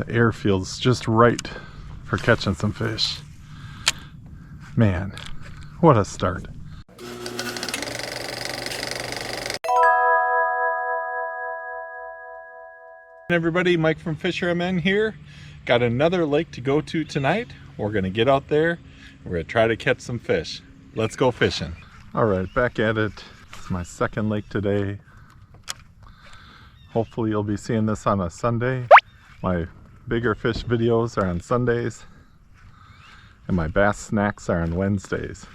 The air feels just right for catching some fish. Man, what a start. Hey everybody, Mike from FisherMN here. Got another lake to go to tonight. We're gonna get out there. We're gonna try to catch some fish. Let's go fishing. All right, back at it. It's my second lake today. Hopefully you'll be seeing this on a Sunday. My bigger fish videos are on Sundays, and my bass snacks are on Wednesdays.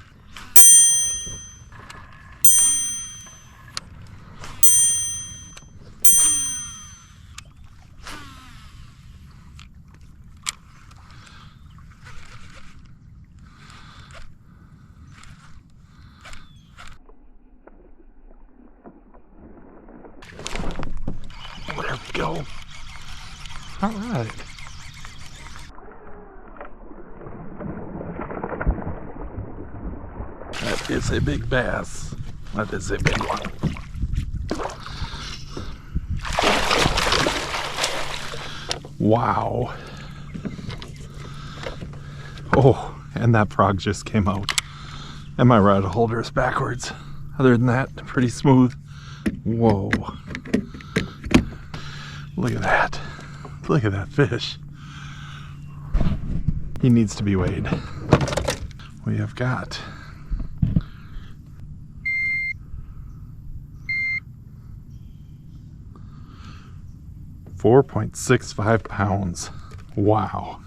There we go. All right. That is a big bass. That is a big one. Wow. Oh, and that frog just came out. And my rod holder is backwards. Other than that, pretty smooth. Whoa. Look at that. Look at that fish. He needs to be weighed. We have got 4.65 pounds. Wow.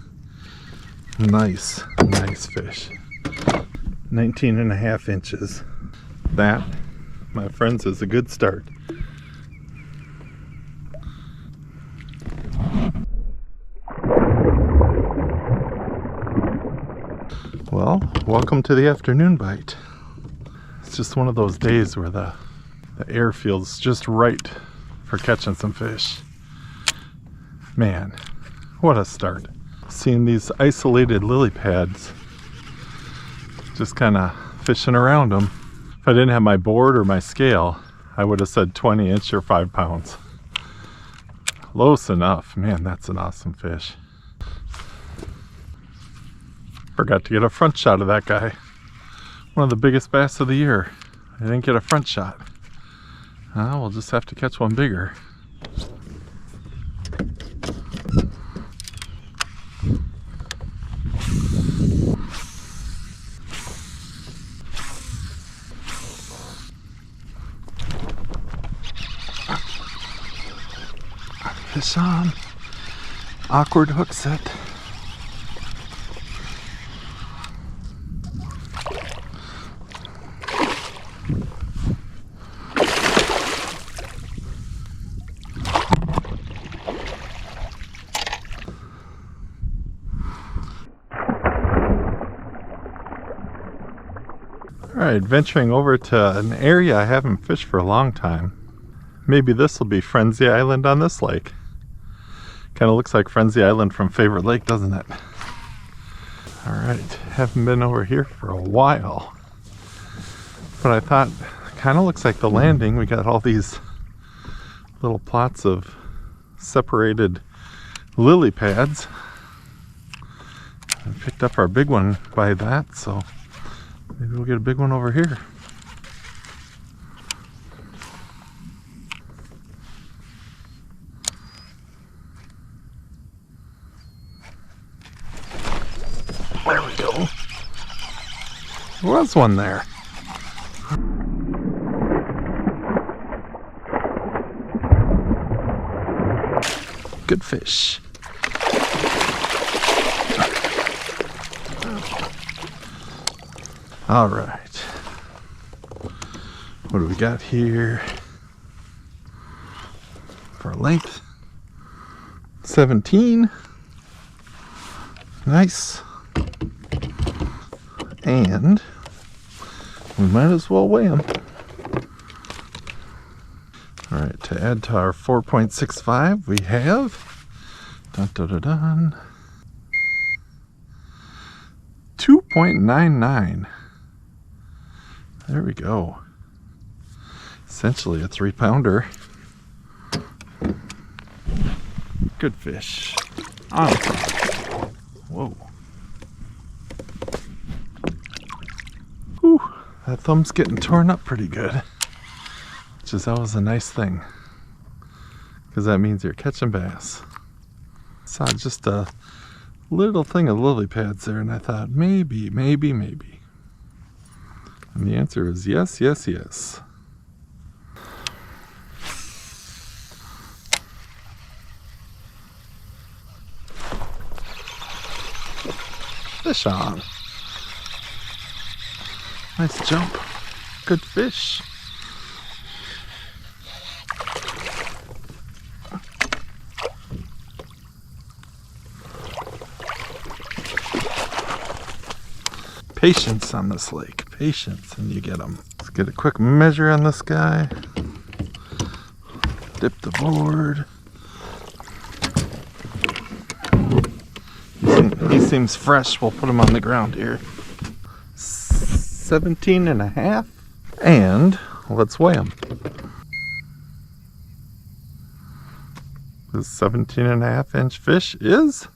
Nice, nice fish. 19.5 inches. That, my friends, is a good start. Well, welcome to the afternoon bite. It's just one of those days where the air feels just right for catching some fish. Man, what a start. Seeing these isolated lily pads, just kind of fishing around them. If I didn't have my board or my scale, I would have said 20 inch or 5 pounds. Close enough. Man, that's an awesome fish. Forgot to get a front shot of that guy. One of the biggest bass of the year. I didn't get a front shot. We'll just have to catch one bigger. Fish on. Awkward hook set. Alright, venturing over to an area I haven't fished for a long time. Maybe this will be Frenzy Island on this lake. Kind of looks like Frenzy Island from Favorite Lake, doesn't it? Alright, haven't been over here for a while. But I thought, kind of looks like the landing. We got all these little plots of separated lily pads. I picked up our big one by that, so maybe we'll get a big one over here. There we go. There was one there. Good fish. All right. What do we got here? For length, 17. Nice. And we might as well weigh them. All right, to add to our 4.65, we have 2.99. There we go. Essentially a 3-pounder. Good fish. On. Whoa. Whew, that thumb's getting torn up pretty good. Which is always a nice thing. Because that means you're catching bass. Saw just a little thing of lily pads there, and I thought maybe. And the answer is yes, yes, yes. Fish on. Nice jump. Good fish. Patience on this lake. Patience, and you get them. Let's get a quick measure on this guy. Dip the board. He seems fresh. We'll put him on the ground here. 17 and a half. And let's weigh him. This 17 and a half inch fish is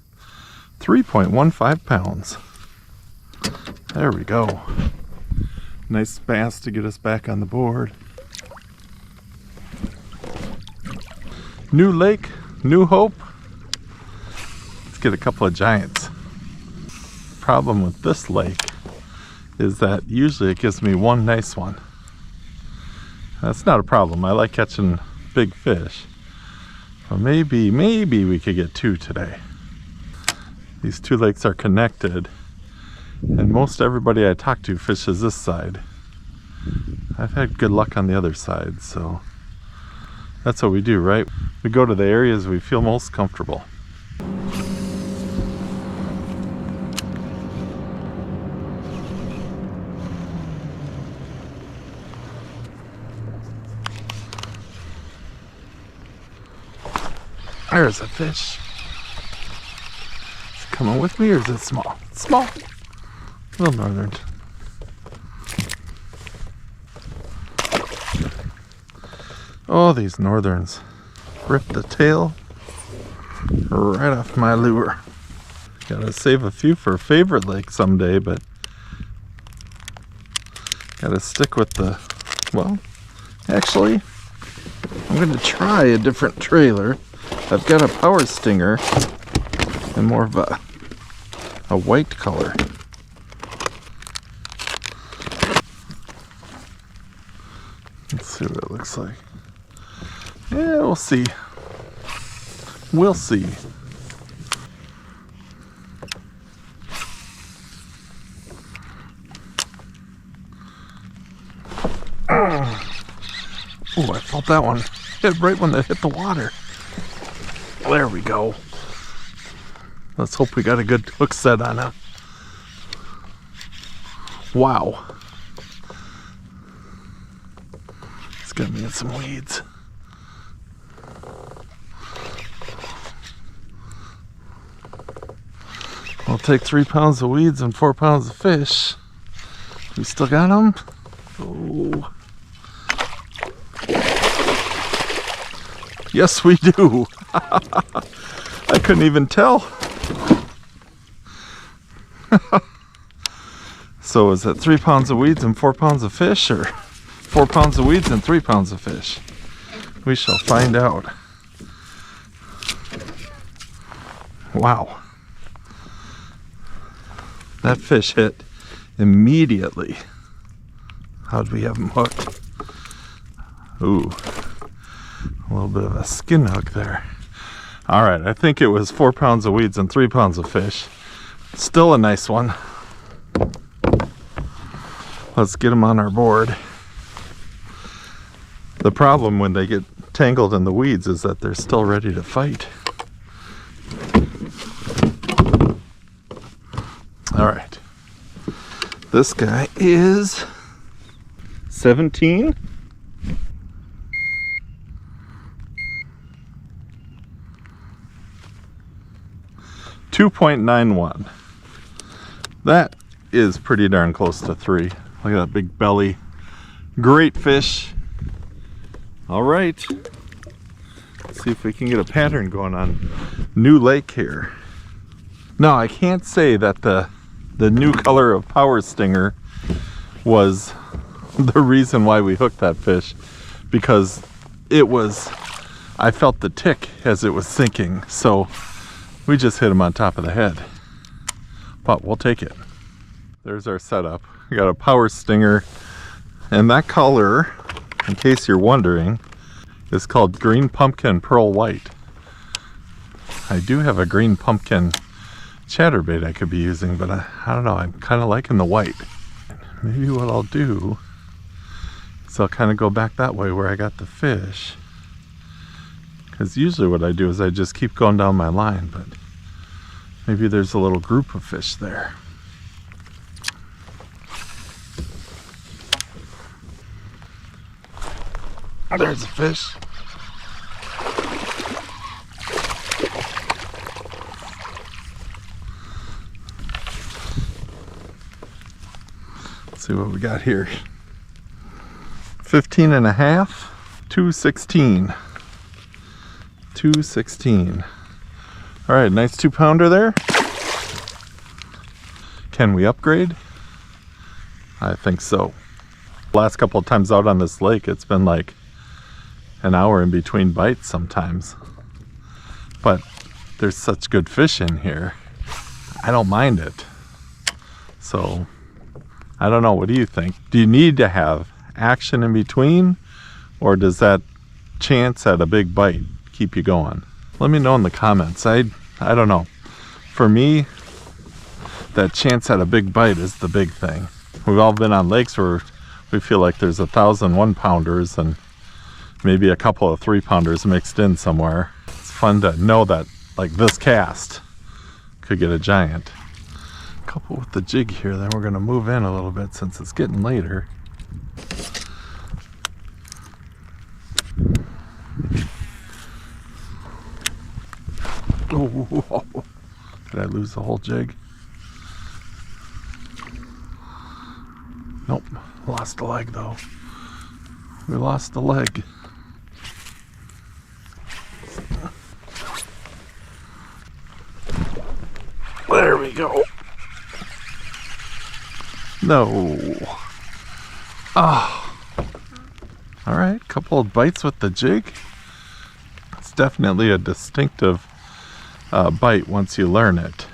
3.15 pounds. There we go. Nice bass to get us back on the board. New lake, new hope. Let's get a couple of giants. Problem with this lake is that usually it gives me one nice one. That's not a problem. I like catching big fish. But maybe we could get two today. These two lakes are connected. And most everybody I talk to fishes this side. I've had good luck on the other side, so that's what we do, right? We go to the areas we feel most comfortable. There's a fish. Is it coming with me or is it small? It's small. Little northern. Oh, these northerns rip the tail right off my lure. Gotta save a few for a favorite lake someday, but gotta stick with the, well, actually, I'm gonna try a different trailer. I've got a power stinger and more of a white color. Let's see what it looks like. Yeah, we'll see. We'll see. Oh, I felt that one hit right when they hit the water. There we go. Let's hope we got a good hook set on it. Wow. It's got me in some weeds. I'll take 3 pounds of weeds and 4 pounds of fish. We still got them? Oh. Yes, we do. I couldn't even tell. So is it 3 pounds of weeds and 4 pounds of fish, or 4 pounds of weeds and 3 pounds of fish? We shall find out. Wow. That fish hit immediately. How'd we have him hooked? Ooh, a little bit of a skin hook there. All right, I think it was 4 pounds of weeds and 3 pounds of fish. Still a nice one. Let's get them on our board. The problem when they get tangled in the weeds is that they're still ready to fight. All right. This guy is 17. .91. That is pretty darn close to 3. Look at that big belly. Great fish. All right. Let's see if we can get a pattern going on. New lake here. No, I can't say that the new color of Power Stinger was the reason why we hooked that fish, because I felt the tick as it was sinking, so we just hit him on top of the head. But we'll take it. There's our setup. We got a Power Stinger, and that color, in case you're wondering, is called Green Pumpkin Pearl White. I do have a green pumpkin chatterbait I could be using, but I don't know, I'm kind of liking the white. Maybe what I'll do is I'll kind of go back that way where I got the fish, because usually what I do is I just keep going down my line, but maybe there's a little group of fish there. There's a fish. Let's see what we got here. 15 and a half, 216. 216. All right, nice 2-pounder there. Can we upgrade? I think so. Last couple of times out on this lake, it's been like an hour in between bites sometimes. But there's such good fish in here, I don't mind it. So, I don't know, what do you think? Do you need to have action in between, or does that chance at a big bite keep you going? Let me know in the comments. I don't know. For me, that chance at a big bite is the big thing. We've all been on lakes where we feel like there's 1,000 1-pounders and maybe a couple of 3-pounders mixed in somewhere. It's fun to know that, like, this cast could get a giant. Couple with the jig here, then we're going to move in a little bit since it's getting later. Oh, did I lose the whole jig? Nope, lost the leg though. We lost the leg. There we go. No. Oh. All right, couple of bites with the jig. It's definitely a distinctive bite once you learn it.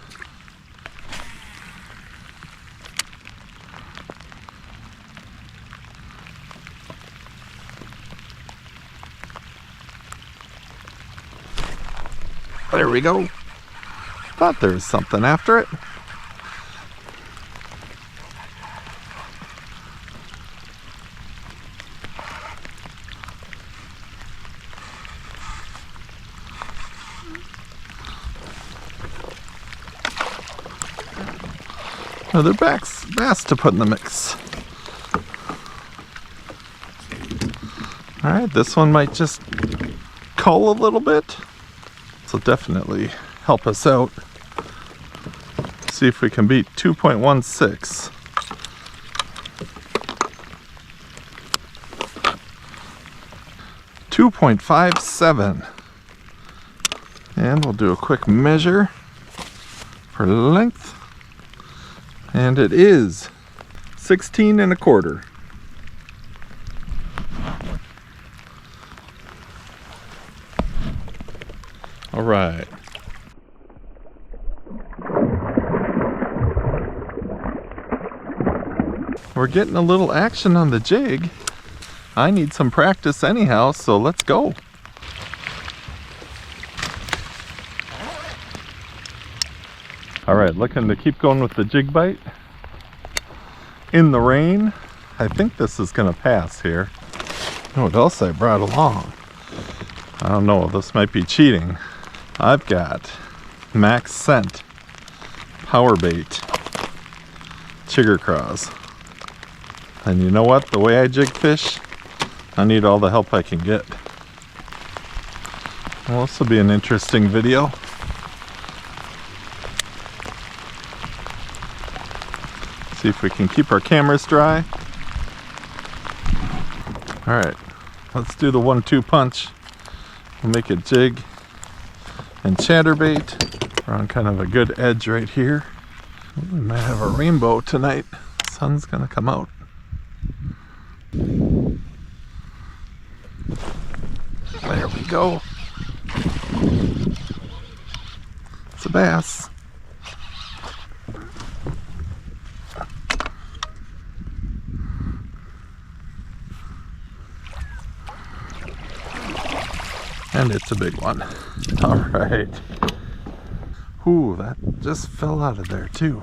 There we go. Thought there was something after it. Another bass to put in the mix. Alright, this one might just cull a little bit. So definitely help us out. See if we can beat 2.16. .57. And we'll do a quick measure for length. And it is 16 1/4. All right. We're getting a little action on the jig. I need some practice anyhow, so let's go. All right, looking to keep going with the jig bite. In the rain, I think this is gonna pass here. You know what else I brought along? I don't know, this might be cheating. I've got Max Scent Power Bait Chigger Craws. And you know what? The way I jig fish, I need all the help I can get. Well, this will be an interesting video. See if we can keep our cameras dry. All right, let's do the 1-2 punch. We'll make it jig and chatterbait We're on kind of a good edge right here. We might have a rainbow tonight. The sun's gonna come out. There we go. It's a bass. And it's a big one. All right. Ooh, that just fell out of there too.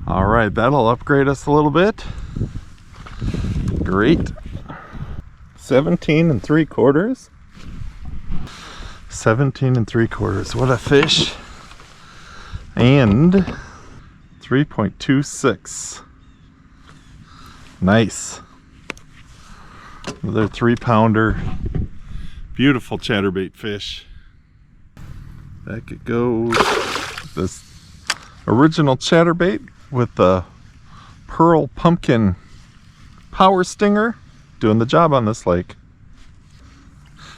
All right, that'll upgrade us a little bit. Great. 17 3/4. 17 3/4. What a fish. And 3.26. Nice. Another 3-pounder. Beautiful chatterbait fish. Back it goes. This original chatterbait with the pearl pumpkin power stinger doing the job on this lake.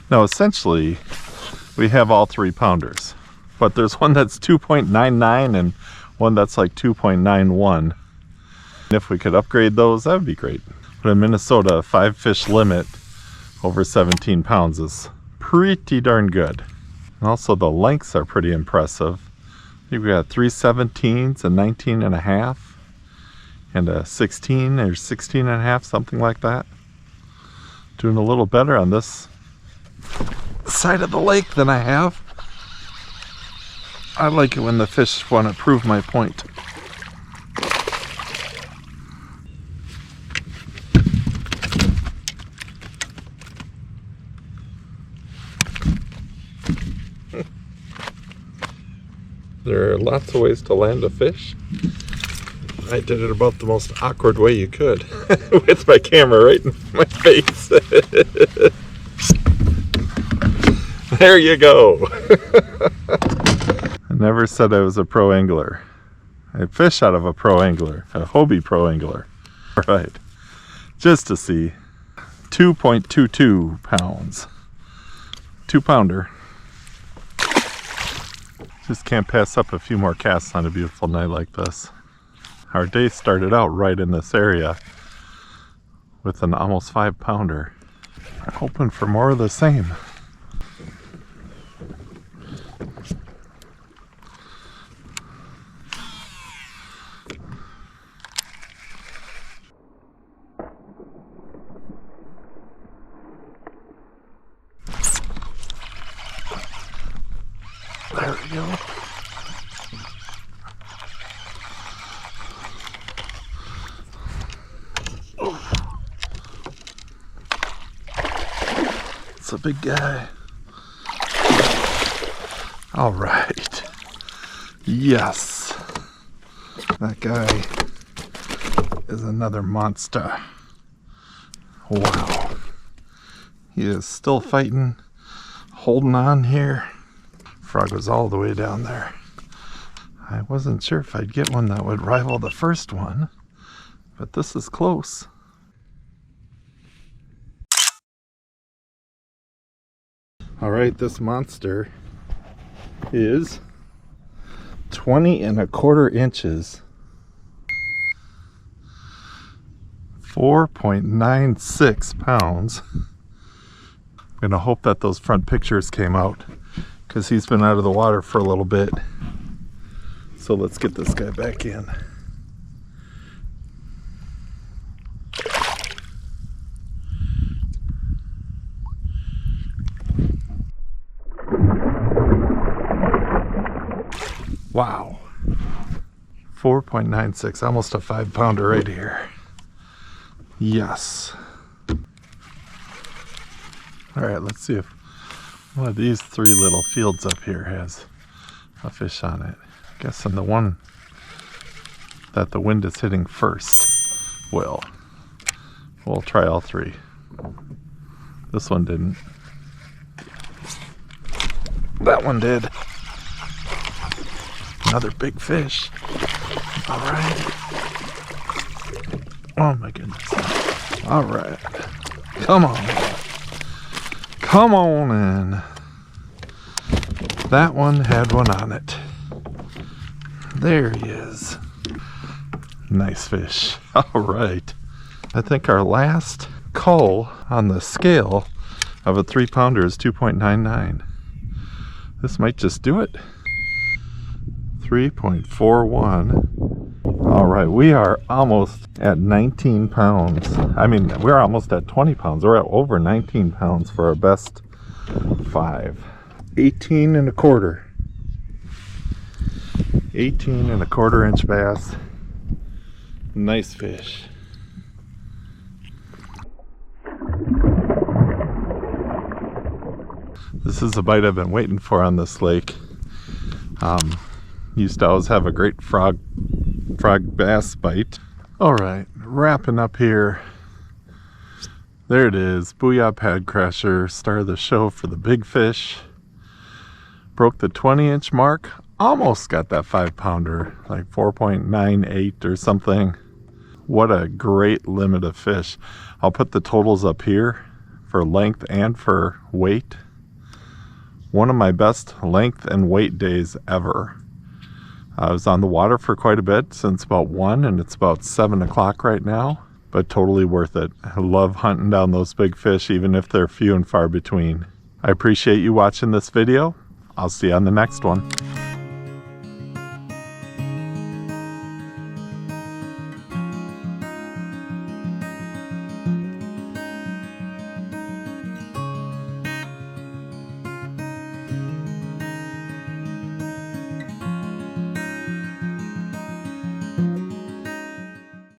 Now essentially we have all 3-pounders, but there's one that's 2.99 and one that's like 2.91. If we could upgrade those, that would be great. But in Minnesota, a 5-fish limit over 17 pounds is pretty darn good. And also the lengths are pretty impressive. I think we got 3/17s, a 19.5, and a 16 or 16.5, something like that. Doing a little better on this side of the lake than I have. I like it when the fish want to prove my point. There are lots of ways to land a fish. I did it about the most awkward way you could. With my camera right in my face. There you go. I never said I was a pro angler. I fish out of a pro angler, a Hobie pro angler. Right. Just to see. 2.22 pounds. 2-pounder. Just can't pass up a few more casts on a beautiful night like this. Our day started out right in this area with an almost 5-pounder. I'm hoping for more of the same. There we go. It's a big guy. All right. Yes. That guy is another monster. Wow. He is still fighting, holding on here. Frog was all the way down there. I wasn't sure if I'd get one that would rival the first one, but this is close. All right, this monster is 20 1/4 inches. 4.96 pounds. I'm gonna hope that those front pictures came out, because he's been out of the water for a little bit. So let's get this guy back in. Wow. 4.96, almost a 5-pounder right here. Yes. All right, let's see if one of these 3 little fields up here has a fish on it. I'm guessing the one that the wind is hitting first will. We'll try all 3. This one didn't. That one did. Another big fish. All right. Oh my goodness. All right. Come on. Come on in. That one had one on it. There he is. Nice fish. All right. I think our last cull on the scale of a 3-pounder is 2.99. This might just do it. 3.41. All right, we are almost at 19 pounds. I mean, we're almost at 20 pounds. We're at over 19 pounds for our best 5. 18 and a quarter. 18 and a quarter inch bass. Nice fish. This is a bite I've been waiting for on this lake. Used to always have a great frog bass bite. All right, wrapping up here. There it is, Booyah Pad Crasher, star of the show for the big fish. Broke the 20-inch mark, almost got that 5-pounder, like 4.98 or something. What a great limit of fish. I'll put the totals up here for length and for weight. One of my best length and weight days ever. I was on the water for quite a bit, since about 1, and it's about 7 o'clock right now, but totally worth it. I love hunting down those big fish, even if they're few and far between. I appreciate you watching this video. I'll see you on the next one.